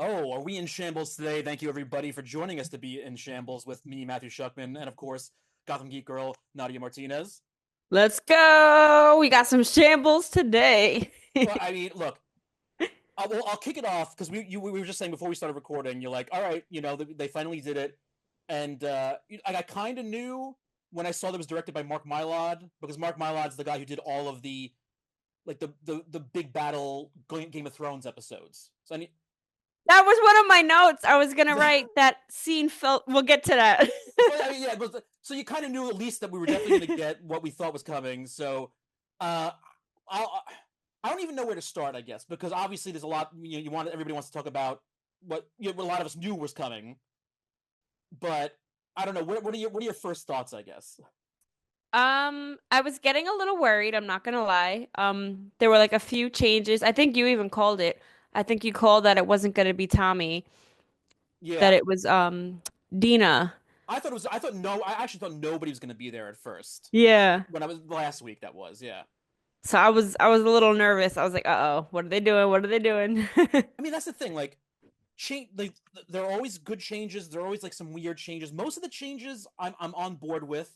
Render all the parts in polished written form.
Oh, are we in shambles today? Thank you, everybody, for joining us to be in shambles with me, Matthew Shuckman, and of course, Gotham Geek Girl, Nadia Martinez. Let's go. We got some shambles today. Well, I mean, look, I'll kick it off because we were just saying before we started recording, you're like, all right, they finally did it. And I kind of knew when I saw that it was directed by Mark Mylod, because Mark Mylod's the guy who did all of the, like, the big battle Game of Thrones episodes. So I need. That was one of my notes. I was gonna write that scene felt. We'll get to that. Well, I mean, yeah, but so you kind of knew at least that we were definitely going to get what we thought was coming. So, uh, I'll, I don't even know where to start, I guess, because obviously there's a lot. Everybody wants to talk about what a lot of us knew was coming, but I don't know. What are your first thoughts? I guess. I was getting a little worried, I'm not gonna lie. There were like a few changes. I think you even called it. I think you called that it wasn't gonna be Tommy, Yeah, that it was Dina. I thought it was. I thought no. I actually thought nobody was going to be there at first. Yeah. When I was last week, that was yeah. So I was a little nervous. I was like, uh-oh, what are they doing? What are they doing? I mean, that's the thing. Like, change. Like, there are always good changes. There are always like some weird changes. Most of the changes, I'm on board with.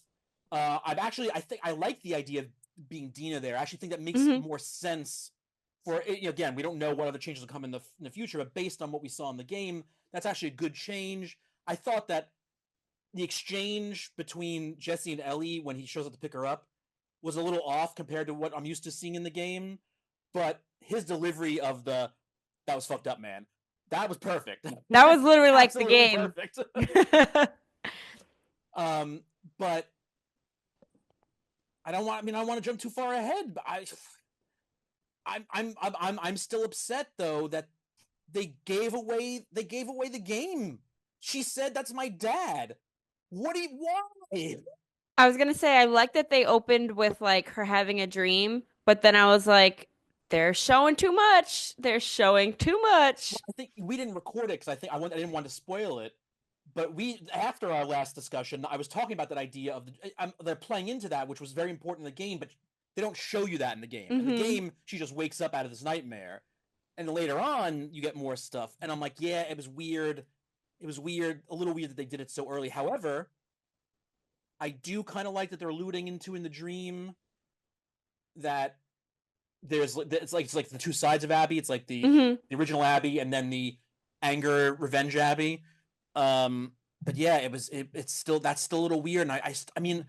I think I like the idea of being Dina there. I actually think that makes hmm more sense. For again, we don't know what other changes will come in the future, but based on what we saw in the game, that's actually a good change. I thought that the exchange between Jesse and Ellie when he shows up to pick her up was a little off compared to what I'm used to seeing in the game. But his delivery of the that was fucked up, man. That was perfect. That was literally like the Absolutely game. perfect. um, but I don't want. I mean, I don't want to jump too far ahead. But I'm still upset though that they gave away the game. She said that's my dad. What do you why? I was gonna say I like that they opened with like her having a dream, but then I was like, they're showing too much. They're showing too Well, much. I think we didn't record it because I didn't want to spoil it. But we after our last discussion, I was talking about that idea of they're playing into that, which was very important in the game, but they don't show you that in the game. In the hmm game, she just wakes up out of this nightmare, and then later on, you get more stuff. And I'm like, yeah, it was weird. It was weird, a little weird that they did it so early. However, I do kind of like that they're alluding into in the dream that it's like the two sides of Abby. It's like the hmm the original Abby and then the anger revenge Abby. But yeah, it's still that's still a little weird. And I mean,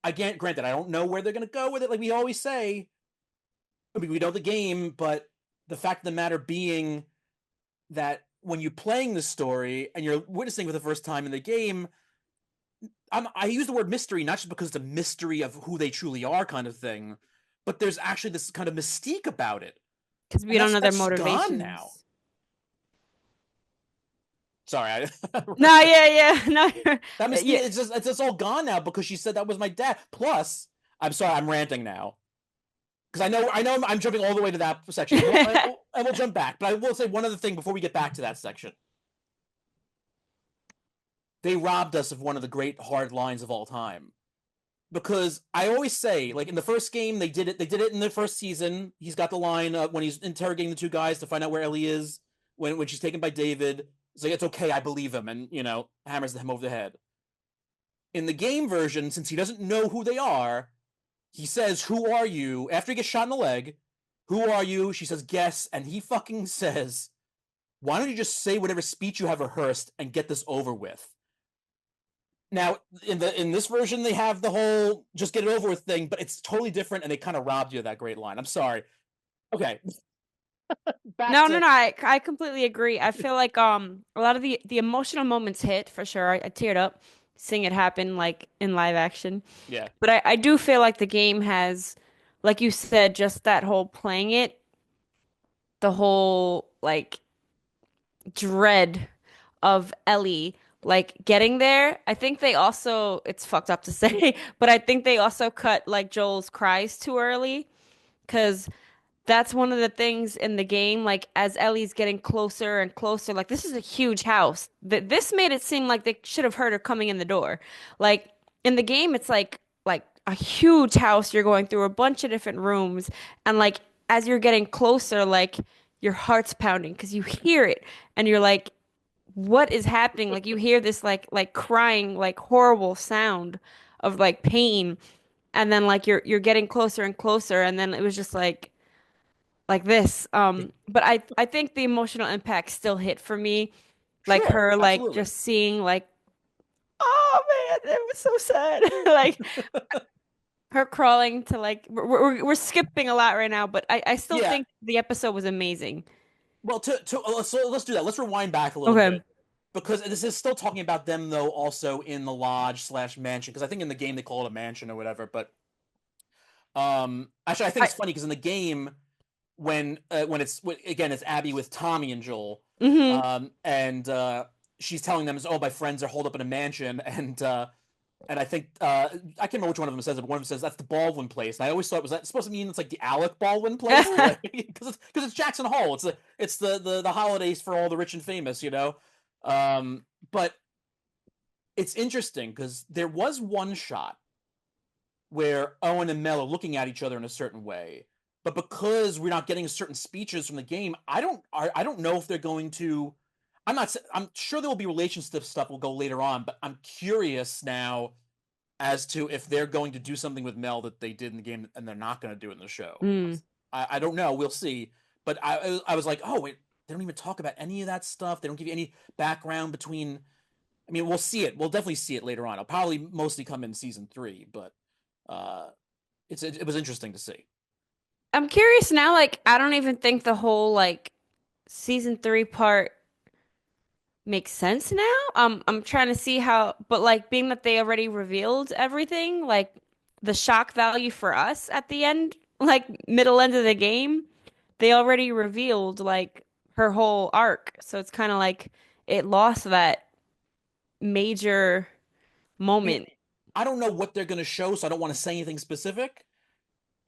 again, granted, I don't know where they're gonna go with it. Like we always say, I mean, we know the game, but the fact of the matter being that when you're playing the story and you're witnessing for the first time in the game, I use the word mystery not just because it's a mystery of who they truly are, kind of thing, but there's actually this kind of mystique about it, Because we and don't that's know their that's gone now. motivations. Sorry, No, yeah, yeah, no, that mystique yeah. it's just all gone now because she said that was my dad. Plus, I'm sorry, I'm ranting now because I know I'm jumping all the way to that section, and we'll jump back. But I will say one other thing before we get back to that section. They robbed us of one of the great hard lines of all time. Because I always say, like in the first game, they did it. They did it in the first season. He's got the line when he's interrogating the two guys to find out where Ellie is when she's taken by David. It's like it's okay, I believe him, and hammers him over the head. In the game version, since he doesn't know who they are, he says, "Who are you?" After he gets shot in the leg, "Who are you?" She says, "Guess," and he fucking says, "Why don't you just say whatever speech you have rehearsed and get this over with?" Now, in this version, they have the whole "just get it over with" thing, but it's totally different, and they kind of robbed you of that great line. I'm sorry. Okay, back No, no, to no. I completely agree. I feel like a lot of the emotional moments hit for sure. I teared up seeing it happen like in live action. yeah. But I do feel like the game has, like you said, just that whole playing it, the whole like dread of Ellie like getting there. I think they also, it's fucked up to say, but I think they also cut like Joel's cries too early because that's one of the things in the game. Like as Ellie's getting closer and closer, like this is a huge house. This made it seem like they should have heard her coming in the door. Like in the game, it's like a huge house. You're going through a bunch of different rooms, and like as you're getting closer, like your heart's pounding because you hear it and you're like, what is happening? Like you hear this like crying, like horrible sound of like pain, and then like you're getting closer and closer, and then it was just like this. But I think the emotional impact still hit for me, like Sure, her like absolutely. just seeing like, oh man, it was so sad. Like her crawling to like we're skipping a lot right now, but I still Yeah. think the episode was amazing. Well, so let's do that. Let's rewind back a little Okay. bit because this is still talking about them though, also in the lodge slash mansion. Because I think in the game they call it a mansion or whatever. But actually, I think I it's funny because in the game when again it's Abby with Tommy and Joel, hmm and she's telling them, "Oh, my friends are holed up in a mansion," and I think I can't remember which one of them says it, but one of them says that's the Baldwin place. And I always thought was that supposed to mean it's like the Alec Baldwin place, like because it's Jackson Hole. It's the holidays for all the rich and famous, you know. But it's interesting because there was one shot where Owen and Mel are looking at each other in a certain way, but because we're not getting certain speeches from the game, I don't know if they're going to. I'm not. I'm sure there will be relationship stuff will go later on, but I'm curious now as to if they're going to do something with Mel that they did in the game and they're not going to do it in the show. mm. I don't know. We'll see. But I was like, oh wait, they don't even talk about any of that stuff. They don't give you any background between. I mean, we'll see it. We'll definitely see it later on. It'll probably mostly come in season 3, but uh, it was interesting to see. I'm curious now, like I don't even think the whole like season three part makes sense now. I'm trying to see how, but like being that they already revealed everything, like the shock value for us at the end, like middle end of the game, they already revealed like her whole arc. So it's kind of like it lost that major I mean, moment. I don't know what they're going to show, so I don't want to say anything specific.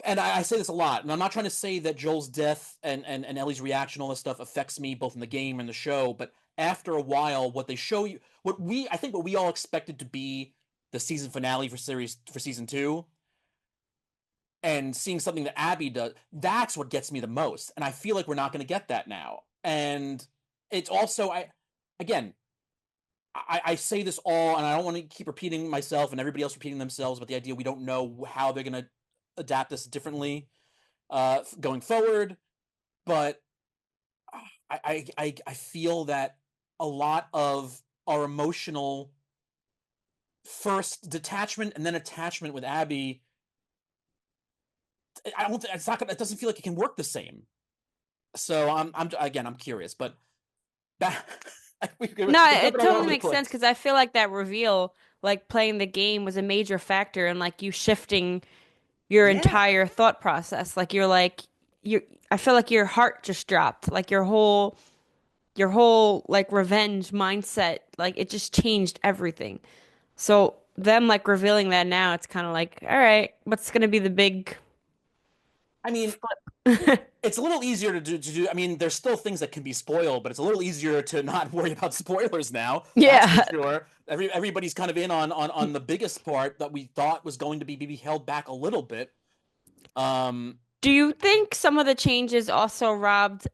And I say this a lot, and I'm not trying to say that Joel's death and Ellie's reaction, all this stuff affects me both in the game and the show, but after a while, what they show you, what we all expected to be the season finale for season 2, and seeing something that Abby does, that's what gets me the most. And I feel like we're not going to get that now. And it's also, again, I say this all, and I don't want to keep repeating myself and everybody else repeating themselves, but the idea we don't know how they're going to adapt this differently going forward. But I feel that a lot of our emotional first detachment and then attachment with Abby, I don't. It's not. It doesn't feel like it can work the same. So I'm curious, but that we're No, it jumping all totally over the makes sense place. because I feel like that reveal, like playing the game, was a major factor in like you shifting your Yeah, entire thought process. Like you're like you I feel like your heart just dropped. Like your whole like revenge mindset, like it just changed everything. So them like revealing that now, it's kind of like, all right, what's gonna be the big I mean, flip? it's a little easier to do. I mean, there's still things that can be spoiled, but it's a little easier to not worry about spoilers now. That's for Yeah. sure. Everybody's kind of in on the biggest part that we thought was going to be held back a little bit. Um, Do you think some of the changes also robbed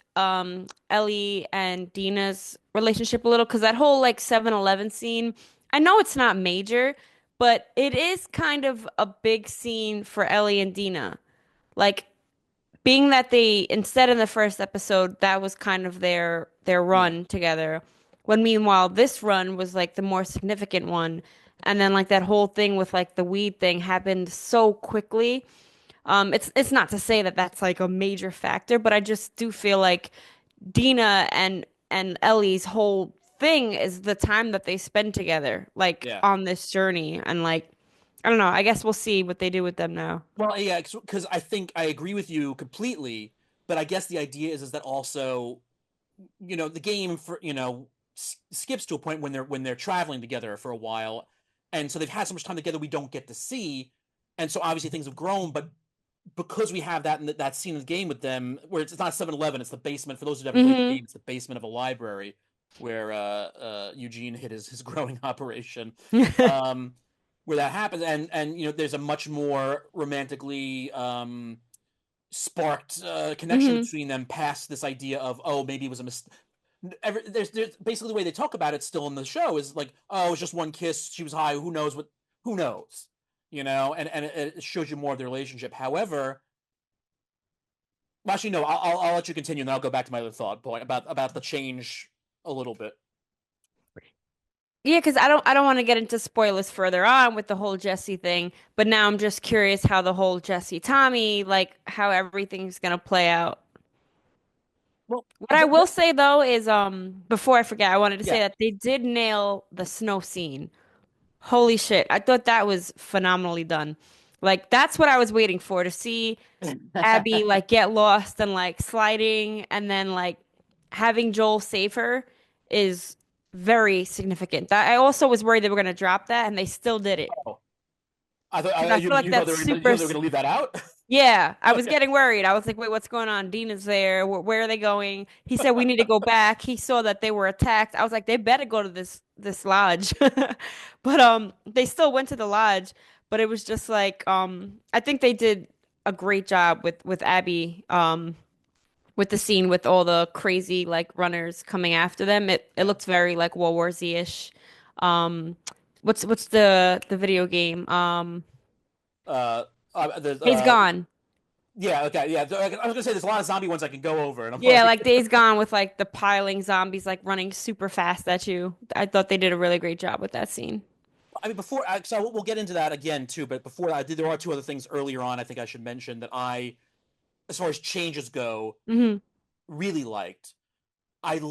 Ellie and Dina's relationship a little? Because that whole like 7-Eleven scene, I know it's not major, but it is kind of a big scene for Ellie and Dina. Like being that they instead in the first episode that was kind of their yeah. run together, when meanwhile this run was like the more significant one. And then like that whole thing with like the weed thing happened so quickly. It's not to say that that's like a major factor, but I just do feel like Dina and Ellie's whole thing is the time that they spend together, like Yeah. on this journey, and like I don't know. I guess we'll see what they do with them now. Well, yeah, because I think I agree with you completely, but I guess the idea is that also, the game for skips to a point when they're traveling together for a while, and so they've had so much time together we don't get to see, and so obviously things have grown, but because we have that in that scene in the game with them, where it's not 7-Eleven, it's the basement. For those who haven't played the Hmm. game, it's the basement of a library where Eugene hid his growing operation. Um, where that happens, and there's a much more romantically sparked connection Hmm. between them past this idea of, oh, maybe it was a mistake. There's basically the way they talk about it still in the show is like, oh, it was just one kiss, she was high, who knows, and it shows you more of the relationship. However, well, actually, no, I'll let you continue, and then I'll go back to my other thought point about the change a little bit. Yeah, because I don't want to get into spoilers further on with the whole Jesse thing, but now I'm just curious how the whole Jesse Tommy, like how everything's gonna play out. Well, What I will say though is before I forget, I wanted to say yeah. that they did nail the snow scene. Holy shit. I thought that was phenomenally done. Like that's what I was waiting for to see Abby like get lost and like sliding and then like having Joel save her is very significant. That I also was worried they were going to drop that and they still did it. Oh, I thought Because I feel like you thought that's you super thought they were going to leave that out. yeah, I was Okay. getting worried. I was like, wait, what's going on? Dean is there. Where are they going? He said we need to go back. He saw that they were attacked. I was like, they better go to this lodge. But they still went to the lodge, but it was just like I think they did a great job with Abby with the scene with all the crazy like runners coming after them. It Yeah. looked very like World War Z-ish. Um what's the video game? Uh, there's He's Gone. Yeah, okay, yeah. I was gonna say there's a lot of zombie ones I can go over, and I'm Yeah, like, like Days Gone with like the piling zombies like running super fast at you. I thought they did a really great job with that scene. I mean, so we'll get into that again too. But before that, there are two other things earlier on. I think I should mention that as far as changes go, Hmm. really liked. I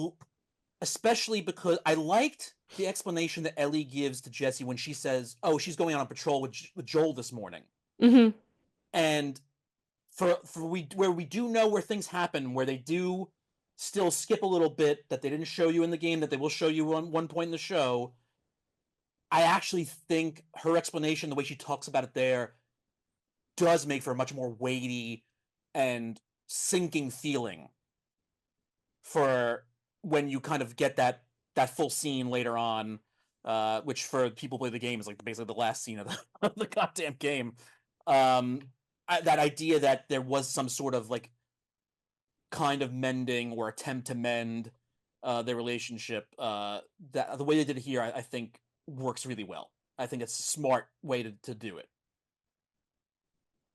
especially because I liked the explanation that Ellie gives to Jesse when she says, "Oh, she's going on a patrol with Joel this morning," Hmm. and for we where we do know where things happen, where they do still skip a little bit that they didn't show you in the game that they will show you on one point in the show. I actually think her explanation, the way she talks about it there, does make for a much more weighty and sinking feeling for when you kind of get that full scene later on, which for people who play the game is like basically the last scene of of the goddamn game. Um, that idea that there was some sort of like kind of mending or attempt to mend their relationship. That the way they did it here, I think works really well. I think it's a smart way to do it.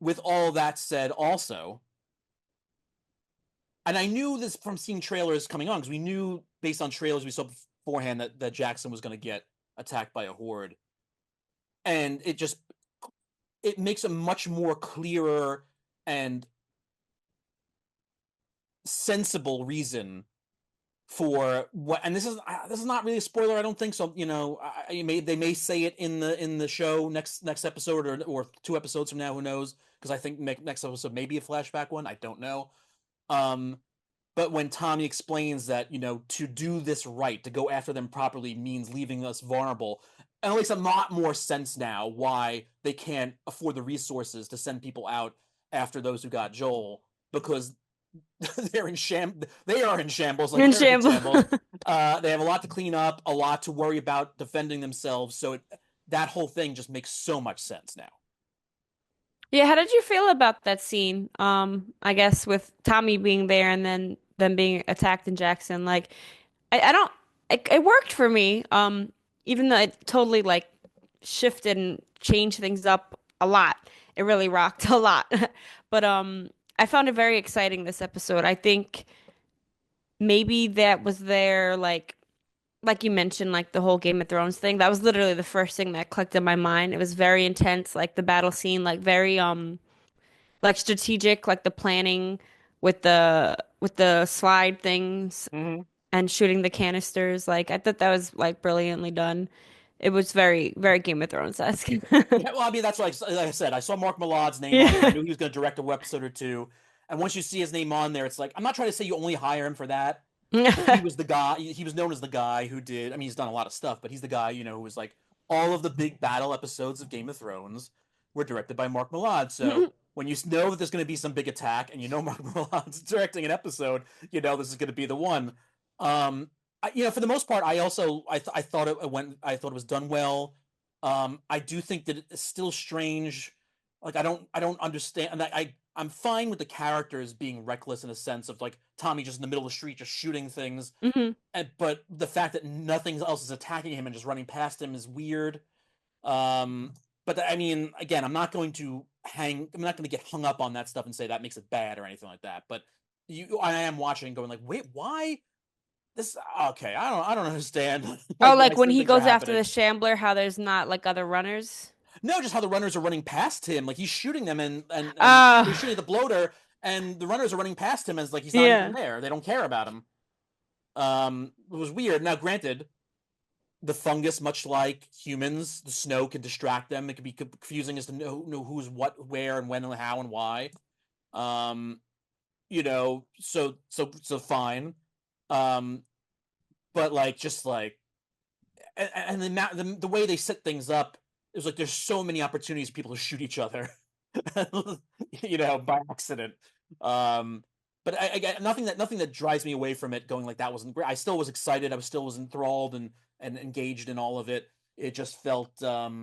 With all that said, also, and I knew this from seeing trailers coming on because we knew based on trailers we saw beforehand that Jackson was going to get attacked by a horde, and it makes a much more clearer and sensible reason for what. And this is not really a spoiler. I don't think so. They may say it in the show next episode or 2 episodes from now. Who knows? Because I think next episode may be a flashback one. I don't know. Um, But when Tommy explains that, to do this right, to go after them properly means leaving us vulnerable, and it makes a lot more sense now why they can't afford the resources to send people out after those who got Joel, because they are in shambles, like In they're in Shambles. shambles. They have a lot to clean up, a lot to worry about defending themselves. So that whole thing just makes so much sense now. Yeah, how did you feel about that scene? I guess with Tommy being there and then them being attacked in Jackson. Like, I don't. It worked for me. Even though it totally like shifted and changed things up a lot. It really rocked a lot. But I found it very exciting this episode. I think maybe that was there like you mentioned, like the whole Game of Thrones thing. That was literally the first thing that clicked in my mind. It was very intense, like the battle scene, like very like strategic, like the planning with the slide things Mm-hmm. and shooting the canisters. Like I thought that was like brilliantly done. It was very, very Game of Thrones-esque. Yeah, well, I mean, that's like I said, I saw Mark Millard's name on there. I Yeah. knew he was going to direct a episode or two. And once you see his name on there, it's like, I'm not trying to say you only hire him for that, but he was the guy. He was known as the guy who did. I mean, he's done a lot of stuff, but he's the guy, who was like all of the big battle episodes of Game of Thrones were directed by Mark Millard. So when you know that there's going to be some big attack, and Mark Millard's directing an episode, this is going to be the one. For the most part, I thought it went. I thought it was done well. I do think that it's still strange. Like I don't understand. And I'm fine with the characters being reckless in a sense of like Tommy just in the middle of the street just shooting things, Hmm. but the fact that nothing else is attacking him and just running past him is weird. Um, but I mean, again, I'm not going to get hung up on that stuff and say that makes it bad or anything like that. But I am watching, going like, wait, why this? Okay, I don't understand Oh, like why like when certain he things are goes after the happening. shambler, how there's not like other runners. No, just how the runners are running past him, like he's shooting them, and Ah, he's shooting at the bloater, and the runners are running past him as like he's not even yeah. there. They don't care about him. It was weird. Now, granted, the fungus, much like humans, the snow can distract them. It can be confusing as to know who's what, where, and when, and how, and why. Um, so fine. Um, but like, just like, and the way they set things up, it was like there's so many opportunities for people to shoot each other, by accident. Um, but nothing that drives me away from it. Going like that wasn't great. I still was excited. I was enthralled and engaged in all of it. It just felt that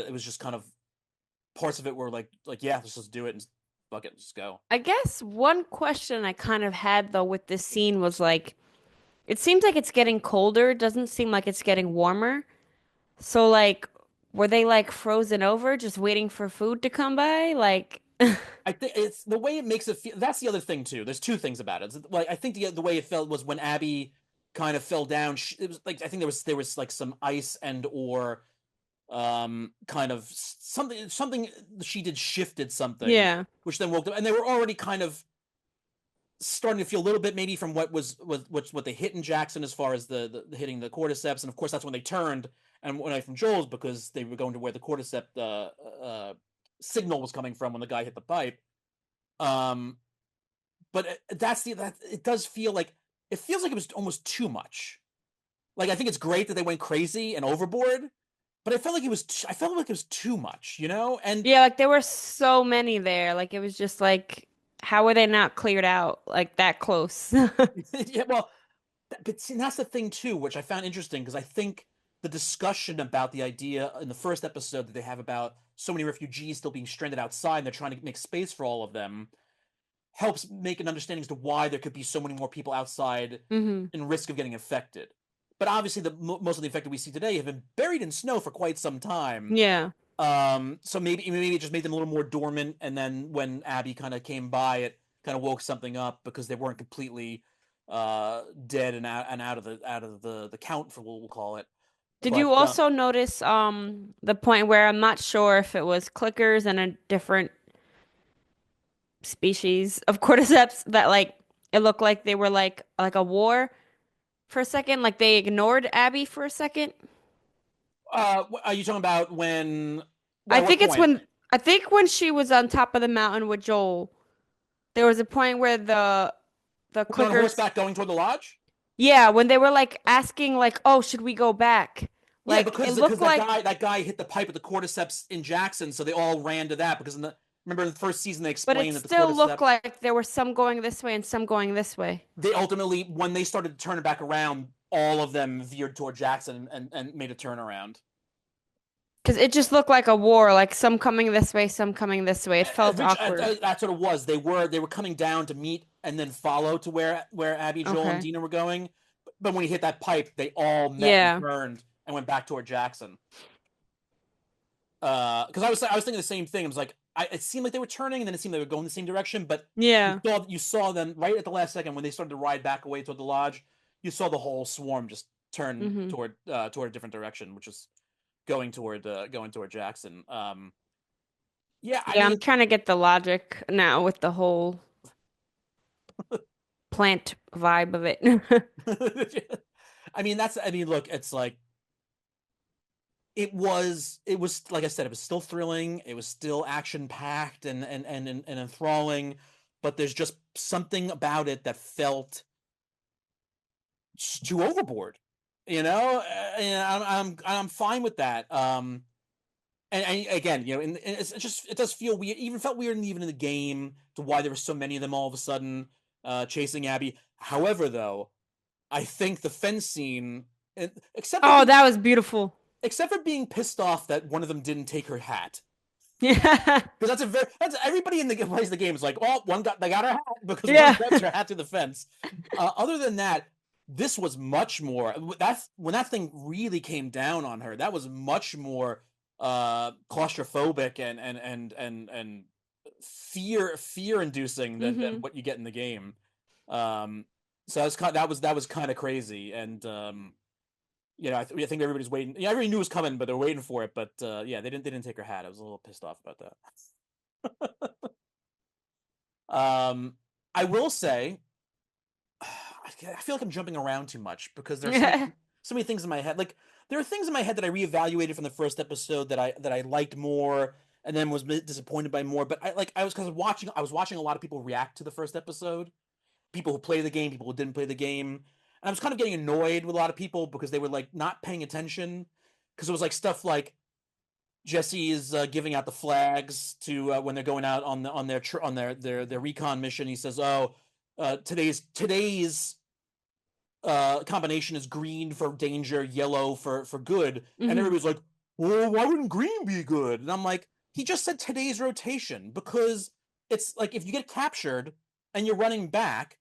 it was just kind of parts of it were like yeah, let's just do it and fuck it, let's just go. I guess one question I kind of had though with this scene was like, it seems like it's getting colder. It doesn't seem like it's getting warmer. So like, were they like frozen over, just waiting for food to come by? Like, I think it's the way it makes it feel. That's the other thing too. There's two things about it. Like I think the way it felt was when Abby kind of fell down. It was like I think there was like some ice and or kind of something she did shifted something, yeah. which then woke up, and they were already kind of starting to feel a little bit maybe from what they hit in Jackson as far as the hitting the cordyceps, and of course that's when they turned and went away from Joel's because they were going to where the cordyceps signal was coming from when the guy hit the pipe. Um, but that it does feel like it feels like it was almost too much. Like I think it's great that they went crazy and overboard, but I felt like it was too much, and Yeah, like there were so many there. Like it was just like, how were they not cleared out like that close? yeah, well, but see, that's the thing too, which I found interesting because I think the discussion about the idea in the first episode that they have about so many refugees still being stranded outside and they're trying to make space for all of them helps make an understanding as to why there could be so many more people outside Hmm. in risk of getting infected. But obviously, most of the infected we see today have been buried in snow for quite some time. Yeah. So maybe it just made them a little more dormant, and then when Abby kind of came by, it kind of woke something up because they weren't completely dead and out of the count for what we'll call it. Did But you also notice the point where I'm not sure if it was clickers and a different species of cordyceps that like it looked like they were like a war for a second, like they ignored Abby for a second? are you talking about when? I At what think it's point? when I think when she was on top of the mountain with Joel, there was a point where the When on clickers, horseback going toward the lodge? yeah, when they were like asking like, "Oh, should we go back?" Yeah, Like it because looked like, that guy hit the pipe at the cordyceps in Jackson, so they all ran to that because remember in the first season they but it explained that the still looked cordyceps like there were some going this way and some going this way. they ultimately when they started to turn it back around, all of them veered toward Jackson and made a turnaround. Because it just looked like a war, like some coming this way, some coming this way. It felt Which awkward. that's what it was. They were coming down to meet and then follow to where Abby, Joel, and Okay. Dina were going. But when he hit that pipe, they all met and Yeah. turned and went back toward Jackson. Because I was thinking the same thing. I was like, it seemed like they were turning, and then it seemed they were going the same direction. But Yeah. you saw them right at the last second when they started to ride back away toward the lodge. You saw the whole swarm just turn Hmm. toward a different direction, which is going toward Jackson. Yeah, I Yeah, I'm mean, trying to get the logic now with the whole plant vibe of it. I mean, look, it's like it was like I said, it was still thrilling, it was still action packed and enthralling, but there's just something about it that felt too overboard, and I'm fine with that. And again, and it does feel weird. It even felt weird, even in the game, to why there were so many of them all of a sudden chasing Abby. However, though, I think the fence scene, except for Oh, being that was beautiful. pissed off that one of them didn't take her hat. Yeah. Because that's everybody in the plays the game is like, oh, one got they got her hat because one Yeah. grabs her hat through the fence. Other than that, this was much more. That's when that thing really came down on her. That was much more claustrophobic and fear inducing than Hmm. what you get in the game. Um, so that was kind of crazy, and I think everybody's waiting. Yeah, everybody knew it was coming, but they're waiting for it. But yeah, they didn't take her hat. I was a little pissed off about that. Um, I will say, I feel like I'm jumping around too much because there are so many things in my head. Like there are things in my head that I reevaluated from the first episode that I liked more, and then was disappointed by more. But I was watching a lot of people react to the first episode. People who play the game, people who didn't play the game, and I was kind of getting annoyed with a lot of people because they were like not paying attention because it was like stuff like Jesse is giving out the flags to when they're going out on their recon mission. He says, "Oh, today's combination is green for danger, yellow for good," and Hmm. everybody's like, "Well, why wouldn't green be good?" And I'm like, "He just said today's rotation because it's like if you get captured and you're running back,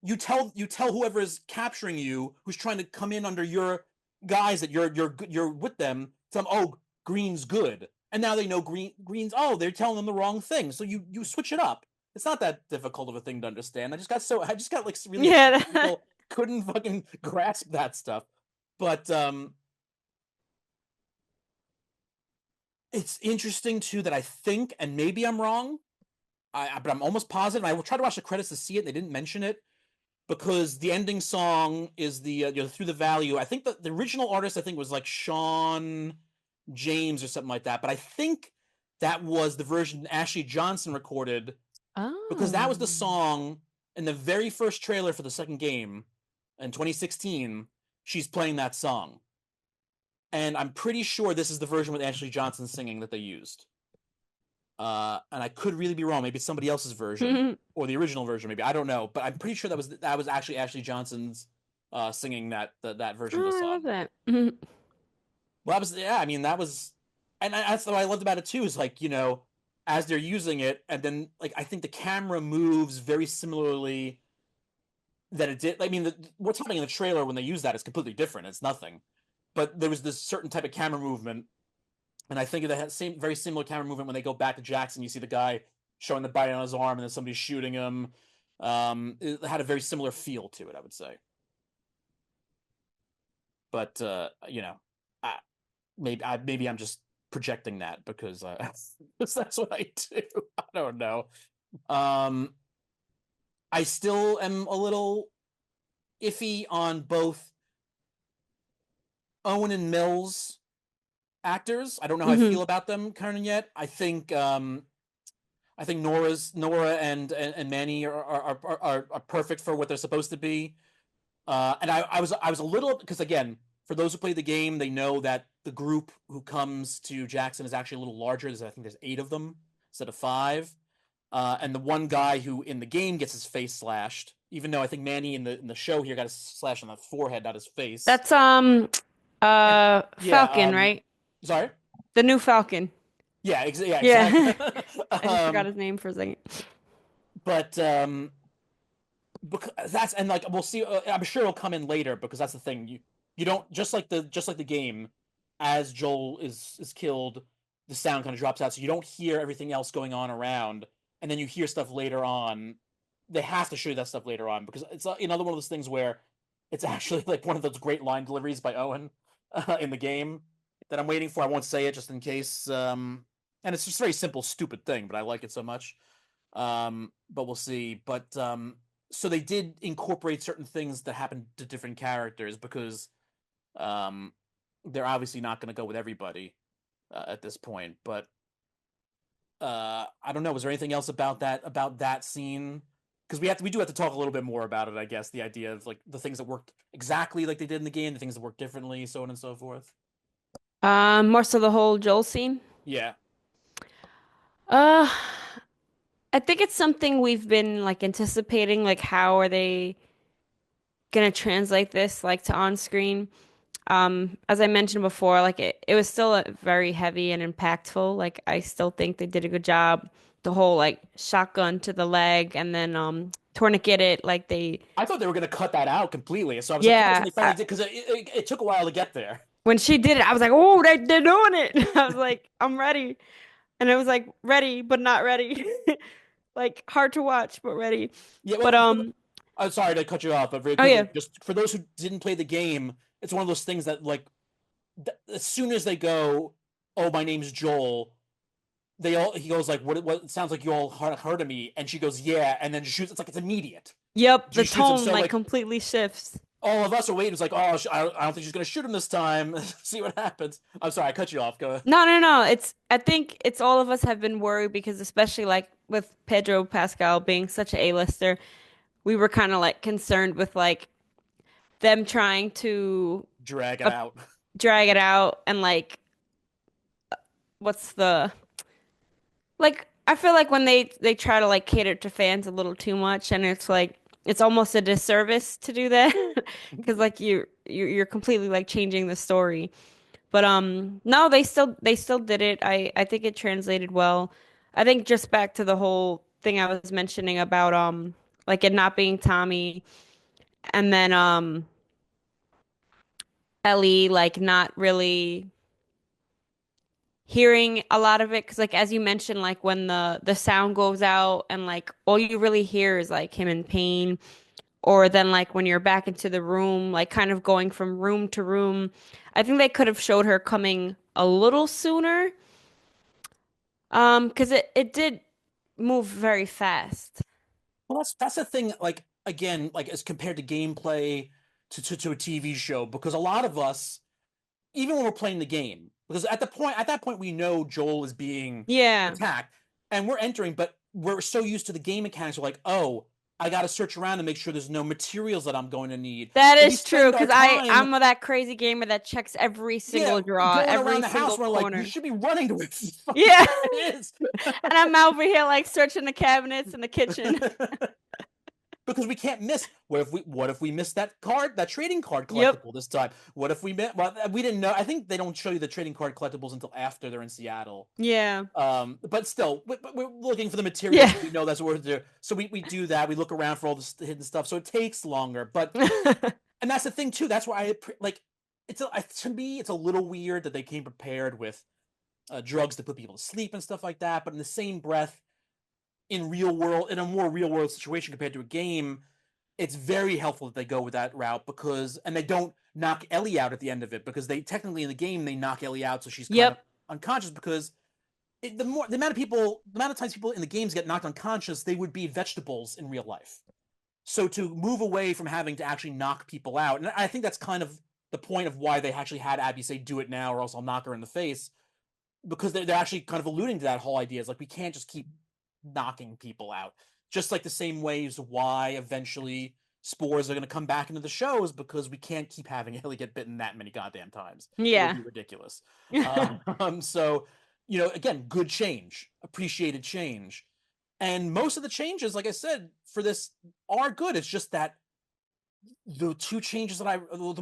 you tell whoever is capturing you, who's trying to come in under your guys that you're with them, tell them, oh, green's good, and now they know green's. Oh, they're telling them the wrong thing, so you switch it up. It's not that difficult of a thing to understand. I just got like really upset Yeah. that people couldn't fucking grasp that stuff, but it's interesting too that I think, and maybe I'm wrong. But I'm almost positive. I will try to watch the credits to see it. And they didn't mention it because the ending song is the Through the Value. I think the original artist I think was like Sean James or something like that, but I think that was the version Ashley Johnson recorded because that was the Oh. song in the very first trailer for the second game in 2016. She's playing that song, and I'm pretty sure this is the version with Ashley Johnson singing that they used. And I could really be wrong. Maybe it's somebody else's version or the original version. Maybe I don't know, but I'm pretty sure that was actually Ashley Johnson's singing that version of the Oh, I love song. that. Well, that was yeah. I mean, that was, and that's what I loved about it too. Is like as they're using it, and then like I think the camera moves very similarly that it did. I mean, what's happening in the trailer when they use that is completely different. It's nothing, but there was this certain type of camera movement. And I think that same very similar camera movement when they go back to Jackson. You see the guy showing the bite on his arm, and then somebody's shooting him. It had a very similar feel to it, I would say. But I, maybe I'm just projecting that because that's what I do. I don't know. Um, I still am a little iffy on both Owen and Mills actors. I don't know how I Hmm. feel about them currently yet. I think Nora and Manny are perfect for what they're supposed to be. And I was a little because again, for those who play the game, they know that the group who comes to Jackson is actually a little larger. I think there's 8 of them instead of 5. And the one guy who in the game gets his face slashed, even though I think Manny in the show here got a slash on the forehead, not his face. That's And yeah, Falcon, right? sorry. The new Falcon. Yeah, exactly. Yeah. I just forgot um, his name for a second. but because that's and like we'll see. I'm sure it'll come in later because that's the thing. You don't just like the game. As Joel is killed, the sound kind of drops out, so you don't hear everything else going on around, and then you hear stuff later on. They have to show you that stuff later on because it's another one of those things where it's actually like one of those great line deliveries by Owen in the game that I'm waiting for. I won't say it just in case. And it's just a very simple, stupid thing, but I like it so much. But we'll see. But so they did incorporate certain things that happen to different characters because um, they're obviously not going to go with everybody at this point. But I don't know. Was there anything else about that scene? Because we do have to talk a little bit more about it. I guess the idea of like the things that worked exactly like they did in the game, the things that worked differently, so on and so forth. More so the whole Joel scene. Yeah. Uh, I think it's something we've been like anticipating, like how are they gonna translate this like to on screen? As I mentioned before, like it was still very heavy and impactful. Like I still think they did a good job. The whole like shotgun to the leg and then tourniquet it like they I thought they were gonna cut that out completely, so I was surprised when yeah. they finally did because it took a while to get there. When she did it, I was like, oh, they're doing it. I was like, I'm ready. And it was like ready, but not ready. Like hard to watch, but ready. Yeah, But well, I'm sorry to cut you off, but very oh quickly, yeah. just for those who didn't play the game, it's one of those things that like as soon as they go, "Oh, my name's Joel," he goes like, "What? It sounds like you all heard of me," and she goes, "Yeah," and then just shoots. It's like it's immediate. Yep, the She shoots him, tone so like like completely shifts. all of us are waiting. It's like, oh, I don't think she's gonna shoot him this time. See what happens. I'm sorry, I cut you off. Go ahead. No, no, no. I think it's all of us have been worried because especially like with Pedro Pascal being such an A-lister, we were kind of like concerned with like them trying to Drag it uh, out. drag it out and like what's the like I feel like when they try to like cater to fans a little too much and it's like it's almost a disservice to do that because like you're completely like changing the story. But no, they still did it. I think it translated well. I think just back to the whole thing I was mentioning about like it not being Tommy and then Ellie like not really hearing a lot of it because like as you mentioned like when the sound goes out and like all you really hear is like him in pain or then like when you're back into the room like kind of going from room to room. I think they could have showed her coming a little sooner. 'Cause it did move very fast. Well, that's the thing. Like again, like as compared to gameplay to a TV show, because a lot of us, even when we're playing the game, because at that point we know Joel is being Yeah, attacked, and we're entering, but we're so used to the game mechanics. We're like, oh, I got to search around to make sure there's no materials that I'm going to need. that So we is true. spend our 'Cause time, I'm that crazy gamer that checks every yeah, single drawer, going around every the house. single We're like, we corner. should be running to where this fucking Yeah, thing is. and I'm over here like searching the cabinets in the kitchen. Because we can't miss. What if we missed that trading card Yep. collectible this time? What if we missed? Well, we didn't know. I think they don't show you the trading card collectibles until after they're in Seattle. Yeah. But still, we're looking for the materials. Yeah. We know that's what we're doing. So we do that. We look around for all the hidden stuff. So it takes longer. But and that's the thing too. That's why I like. To me, it's a little weird that they came prepared with drugs to put people to sleep and stuff like that. But in the same breath, in a more real world situation compared to a game, it's very helpful that they go with that route because and they don't knock Ellie out at the end of it because they technically in the game they knock Ellie out so she's kind of Yep. unconscious because the amount of times people in the games get knocked unconscious they would be vegetables in real life. So to move away from having to actually knock people out, and I think that's kind of the point of why they actually had Abby say do it now or else I'll knock her in the face because they're actually kind of alluding to that whole idea. It's like we can't just keep knocking people out. Just like the same ways why eventually spores are going to come back into the shows because we can't keep having Ellie get bitten that many goddamn times. It would Yeah. be ridiculous. So, again, good change, appreciated change. And most of the changes, like I said, for this are good. It's just that the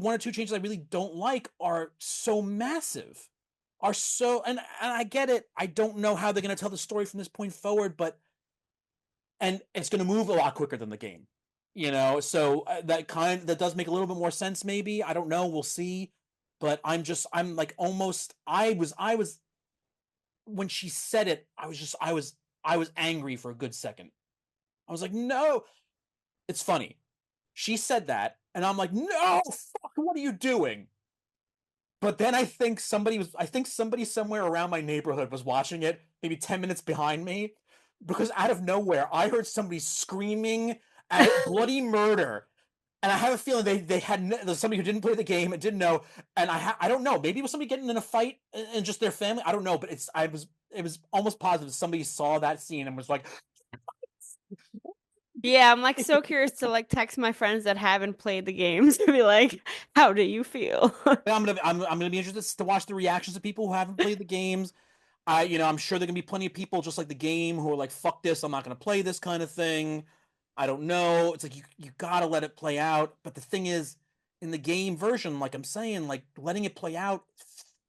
one or two changes I really don't like are so massive are so and I get it. I don't know how they're going to tell the story from this point forward, but and it's going to move a lot quicker than the game. So that does make a little bit more sense maybe. I don't know, we'll see. But I'm like almost I was when she said it, I was angry for a good second. I was like, "No." It's funny. She said that and I'm like, "No, fuck, what are you doing?" But then I think somebody somewhere around my neighborhood was watching it, maybe 10 minutes behind me, because out of nowhere I heard somebody screaming at bloody murder. And I have a feeling they had there's somebody who didn't play the game and didn't know. And I don't know, maybe it was somebody getting in a fight and just their family. I don't know, but it was almost positive somebody saw that scene and was like, Yeah, I'm like so curious to like text my friends that haven't played the games to be like, how do you feel? I'm gonna be interested to watch the reactions of people who haven't played the games. I'm sure there are gonna be plenty of people just like the game who are like, "Fuck this, I'm not gonna play this kind of thing." I don't know. It's like you gotta let it play out. But the thing is, in the game version, like I'm saying, like letting it play out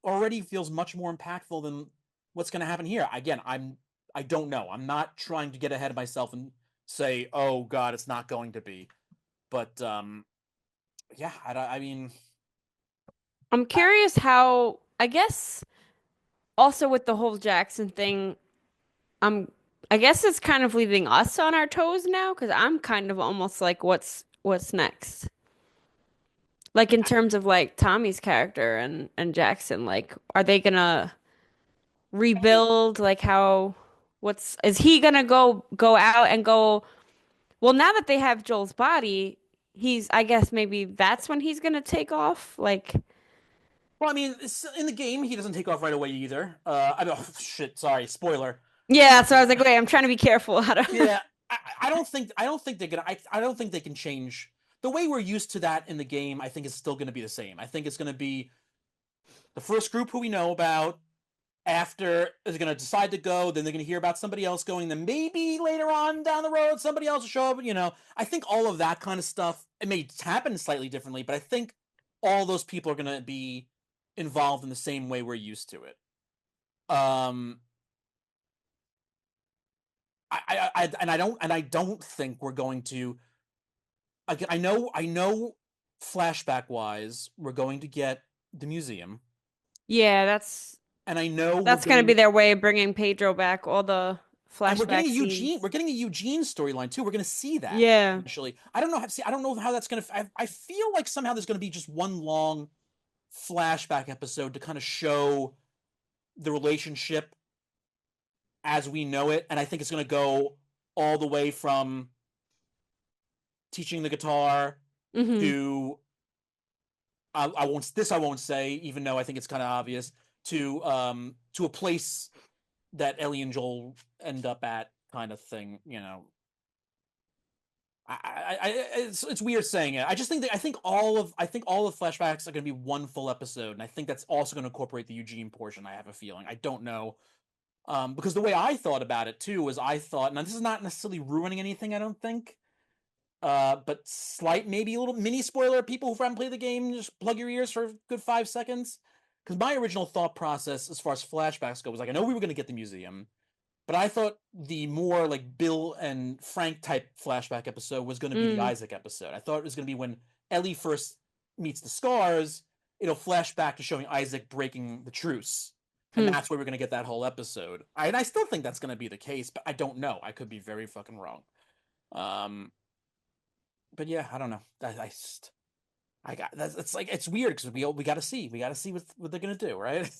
already feels much more impactful than what's going to happen here. Again, I don't know. I'm not trying to get ahead of myself and say, oh God, it's not going to be. But yeah, I mean, I'm curious how, I guess, also with the whole Jackson thing, I'm, I guess it's kind of leaving us on our toes now because I'm kind of almost like, what's next? Like in terms of like Tommy's character and Jackson, like, are they gonna rebuild? Like how, is he gonna go out and go? Well, now that they have Joel's body, I guess maybe that's when he's gonna take off. Like, well, I mean, in the game, he doesn't take off right away either. I mean, oh, shit, sorry, spoiler. yeah. So I was like, wait, I'm trying to be careful how to. Yeah, I don't think they're gonna. I don't think they can change the way we're used to that in the game. I think it's still gonna be the same. I think it's gonna be the first group who we know about. After is going to decide to go, then they're going to hear about somebody else going. Then maybe later on down the road, somebody else will show up. I think all of that kind of stuff. It may happen slightly differently, but I think all those people are going to be involved in the same way we're used to it. Um, I don't think we're going to. I know. Flashback wise, we're going to get the museum, Yeah, that's and I know we're that's gonna be getting their way of bringing Pedro back. All the and we're getting flashback a Eugene. scenes. We're getting a Eugene storyline too. We're going to see that Yeah. eventually. I don't know. See, I don't know how that's going to. I feel like somehow there's going to be just one long flashback episode to kind of show the relationship as we know it, and I think it's going to go all the way from teaching the guitar Hmm. to I won't. This I won't say, even though I think it's kind of obvious to a place that Ellie and Joel end up at, kind of thing. It's weird saying it. I just think that I think all of flashbacks are going to be one full episode, and I think that's also going to incorporate the Eugene portion. I have a feeling. I don't know, because the way I thought about it too was I thought, now this is not necessarily ruining anything. I don't think, but slight maybe a little mini spoiler. People who haven't played the game, just plug your ears for a good 5 seconds. Because my original thought process, as far as flashbacks go, was like I know we were going to get the museum, but I thought the more like Bill and Frank type flashback episode was going to be the Mm. Isaac episode. I thought it was going to be when Ellie first meets the Scars. It'll flash back to showing Isaac breaking the truce, and Hmm. that's where we're going to get that whole episode. And I still think that's going to be the case, but I don't know. I could be very fucking wrong. Um, but yeah, I don't know. I got that's it's like it's weird because we got to see what they're going to do, right?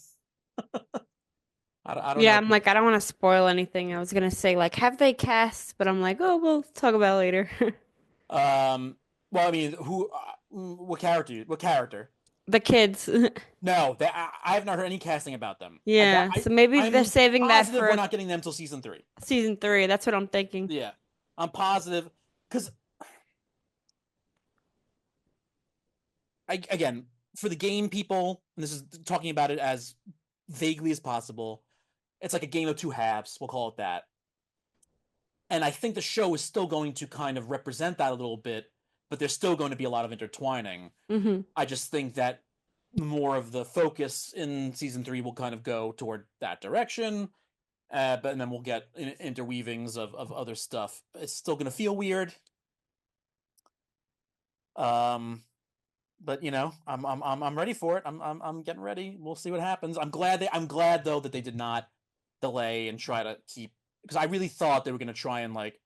I don't Yeah, know. I'm like, I don't want to spoil anything. I was gonna say like, have they cast? But I'm like, oh, we'll talk about it later. Well, I mean, what character? What character? The kids. No, I have not heard any casting about them. Yeah, so maybe they're I'm saving that positive we're for not getting them till season 3. season 3. That's what I'm thinking. Yeah, I'm positive because again, for the game people, and this is talking about it as vaguely as possible. It's like a game of two halves. We'll call it that. And I think the show is still going to kind of represent that a little bit, but there's still going to be a lot of intertwining. Hmm. I just think that more of the focus in season 3 will kind of go toward that direction. But and then we'll get interweavings of other stuff. It's still gonna feel weird. Um, but I'm ready for it. I'm getting ready. We'll see what happens. I'm glad though that they did not delay and try to keep, because I really thought they were gonna try and like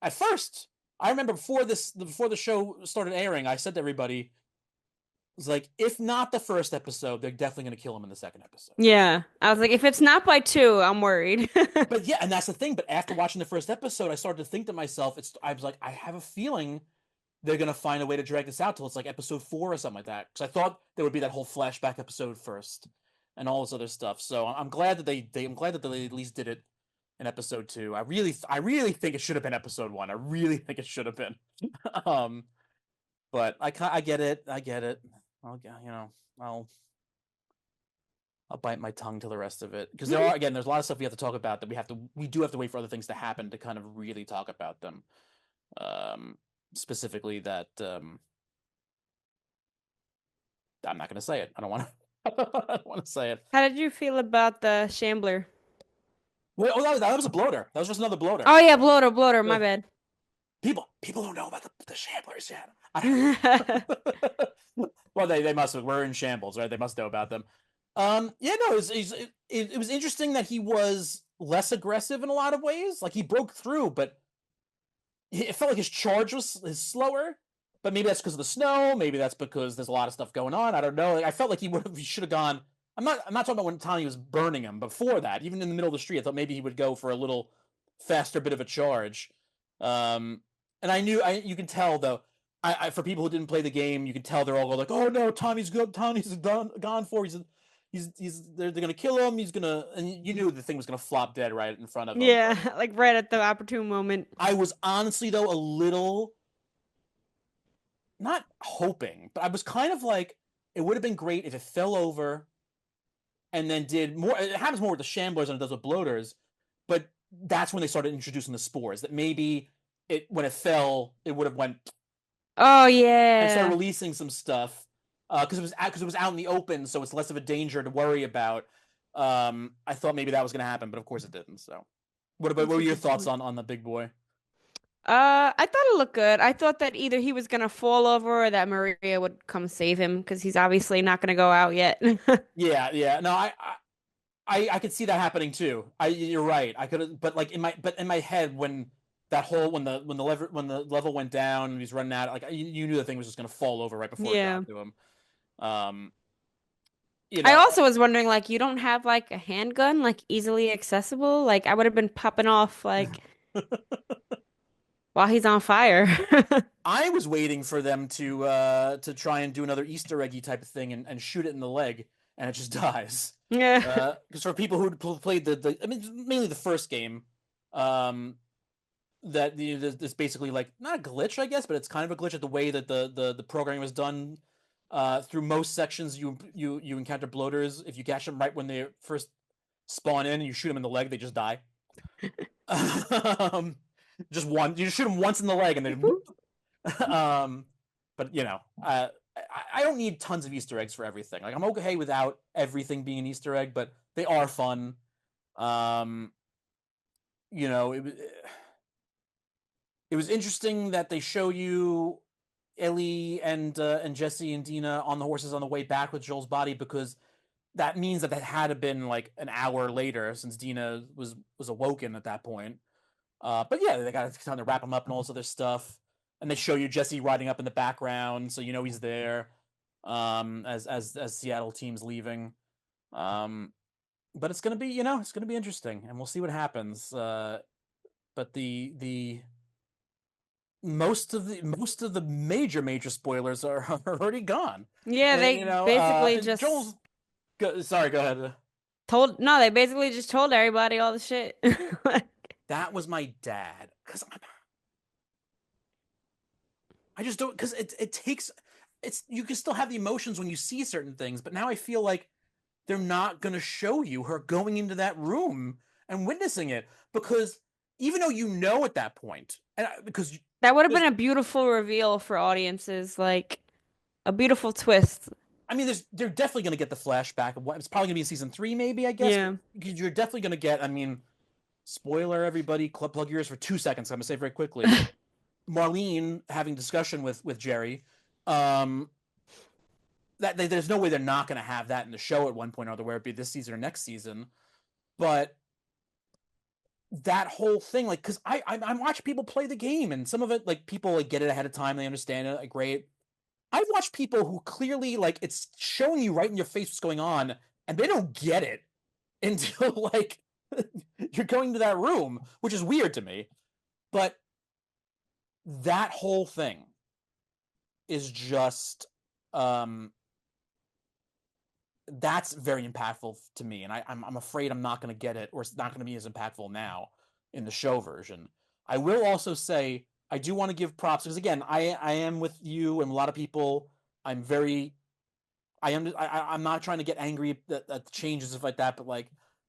at first. I remember before the show started airing, I said to everybody, it's like, if not the first episode, they're definitely going to kill him in the second episode. Yeah, I was like, if it's not by 2, I'm worried. But yeah, and that's the thing. But after watching the first episode, I started to think to myself, I was like, I have a feeling they're going to find a way to drag this out till it's like episode 4 or something like that. Because I thought there would be that whole flashback episode first and all this other stuff. So I'm glad that I'm glad that they at least did it in episode 2. I really think it should have been episode 1. I really think it should have been. um, but I get it. I get it. I'll I'll bite my tongue to the rest of it, because there's a lot of stuff we have to talk about that we do have to wait for other things to happen to kind of really talk about them. Um, Specifically that I'm not going to say it. I don't want to. I don't want to say it. How did you feel about the Shambler? Wait, oh, that was a bloater. That was just another bloater. Oh yeah, bloater, my Uh, bad. people don't know about the shamblers yet. Well, they must have. We're in shambles, right? They must know about them. Yeah, no, it was interesting that he was less aggressive in a lot of ways. Like he broke through, but it felt like his charge was slower. But maybe that's because of the snow. Maybe that's because there's a lot of stuff going on. I don't know. Like, I felt like he should have gone. I'm not talking about when Tommy was burning him. Before that, even in the middle of the street, I thought maybe he would go for a little faster bit of a charge. Um, and you can tell though. For people who didn't play the game, you can tell they're all like, "Oh no, Tommy's good. Tommy's gone for. They're gonna kill him. He's gonna." And you knew the thing was gonna flop dead right in front of him. Yeah, like right at the opportune moment. I was honestly though a little not hoping, but I was kind of like it would have been great if it fell over and then did more. It happens more with the shamblers than it does with bloaters, but that's when they started introducing the spores. That maybe it when it fell, it would have went Oh and started yeah. releasing some stuff because it was out in the open, so it's less of a danger to worry about. I thought maybe that was going to happen, but of course it didn't. So, what That's were a your good thoughts point. on the big boy? I thought it looked good. I thought that either he was gonna fall over or that Maria would come save him because he's obviously not gonna go out yet. Yeah, yeah. No, I could see that happening too. You're right. I could, but in my head when that whole when the level went down and he's running out, like you knew the thing was just gonna fall over right before it Yeah. got to him. Um, you I know, also was wondering, like, you don't have like a handgun, like easily accessible. Like, I would have been popping off like while he's on fire. I was waiting for them to try and do another Easter eggy type of thing and shoot it in the leg and it just dies. Yeah. Because for people who played the I mean mainly the first game, um, that this basically like not a glitch, I guess, but it's kind of a glitch at the way that the programming was done. Through most sections, you encounter bloaters. If you catch them right when they first spawn in and you shoot them in the leg, they just die. um, just one, you just shoot them once in the leg and then whoop. um, but I don't need tons of Easter eggs for everything. Like I'm okay without everything being an Easter egg, but they are fun. Um, you know, it was interesting that they show you Ellie and Jesse and Dina on the horses on the way back with Joel's body because that means that had to been like an hour later since Dina was awoken at that point. But yeah, they got to kind of wrap him up and all this other stuff, and they show you Jesse riding up in the background, so you know he's there. As Seattle team's leaving, but it's gonna be it's gonna be interesting, and we'll see what happens. But the most of the major spoilers are already gone. Yeah, they basically Joel's. just Sorry, go ahead. told, no, they basically just told everybody all the shit. That was my dad because I just don't because it takes you can still have the emotions when you see certain things, but now I feel like they're not going to show you her going into that room and witnessing it because even though you know at that point, and because That would have been a beautiful reveal for audiences, like a beautiful twist. I mean, they're definitely going to get the flashback of what it's probably going to be in season 3, maybe I guess, but Yeah. you're definitely going to get. I mean, spoiler, everybody, plug your ears for 2 seconds. I'm going to say very quickly. Marlene having discussion with Jerry, um, there's no way they're not going to have that in the show at one point or other, whether it be this season or next season. But that whole thing, like, because I watch people play the game, and some of it, like, people like get it ahead of time, they understand it, like, great. I've watched people who clearly like it's showing you right in your face what's going on, and they don't get it until like you're going to that room, which is weird to me. But that whole thing is just that's very impactful to me, and I'm afraid I'm not going to get it, or it's not going to be as impactful now in the show version. I will also say I do want to give props because again, I am with you and a lot of people. I'm very I'm not trying to get angry at the changes and stuff like that, but like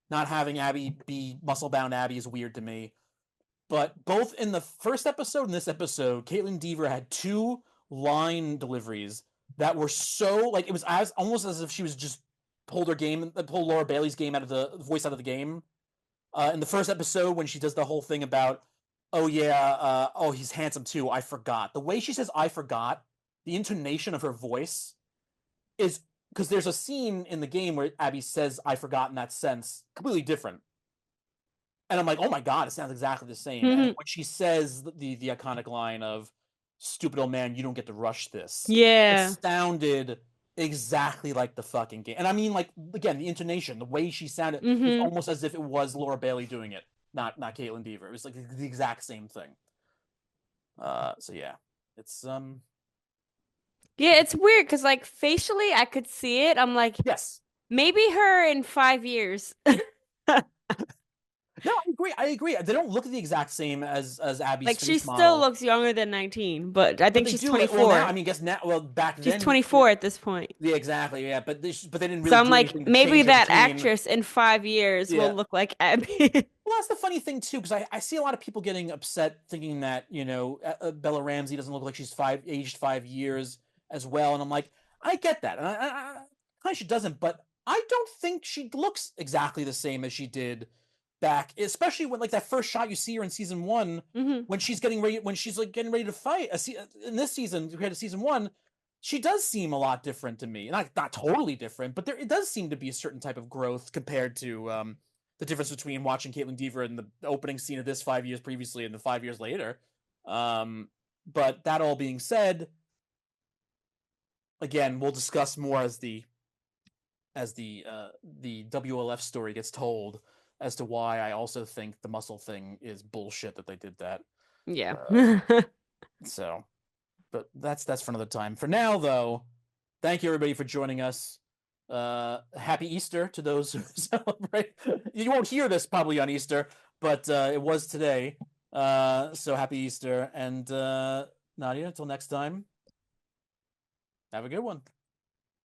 not having Abby be muscle bound Abby is weird to me. But both in the first episode and this episode, Caitlin Deaver had two line deliveries that were so like it was as almost as if she was just pulled Laura Bailey's game out of the voice out of the game. In the first episode when she does the whole thing about, oh yeah, oh he's handsome too. I forgot the way she says I forgot. The intonation of her voice is because there's a scene in the game where Abby says I forgot in that sense, completely different. And I'm like, oh my god, it sounds exactly the same. And Mhm. when she says the iconic line of "Stupid old man, you don't get to rush this," it Yeah. sounded exactly like the fucking game. And I mean, like again, the intonation, the way she sounded, it was Hmm. almost as if it was Laura Bailey doing it, not Caitlin Dever. It was like the exact same thing. So yeah, it's Yeah, it's weird because like facially I could see it. I'm like, yes. maybe her in 5 years. No, I agree. I agree. They don't look the exact same as Abby's Like she face still model, looks younger than 19, but I but think they she's do. Well, now I 24. mean, guess now. Well, back She's then, 24 at this point. yeah, exactly. Yeah, but they didn't So really I'm do like, anything to maybe change her that between. actress in 5 years will Yeah. look like Abby. Well, that's the funny thing too, because I see a lot of people getting upset thinking that Bella Ramsey doesn't look like she's aged 5 years as well, and I'm like, I get that, and I she doesn't, but I don't think she looks exactly the same as she did back, especially when like that first shot you see her in season one Hmm. when she's like getting ready to fight. In this season compared to season one, she does seem a lot different to me. Not totally different, but it does seem to be a certain type of growth compared to the difference between watching Caitlin Dever in the opening scene of this 5 years previously and the 5 years later. Um, but that all being said, again, we'll discuss more as the WLF story gets told as to why I also think the muscle thing is bullshit that they did that. Yeah. Uh, so, but that's for another time. For now, though, thank you everybody for joining us. Happy Easter to those who celebrate. You won't hear this probably on Easter, but it was today. So happy Easter, and Nadia, until next time, have a good one.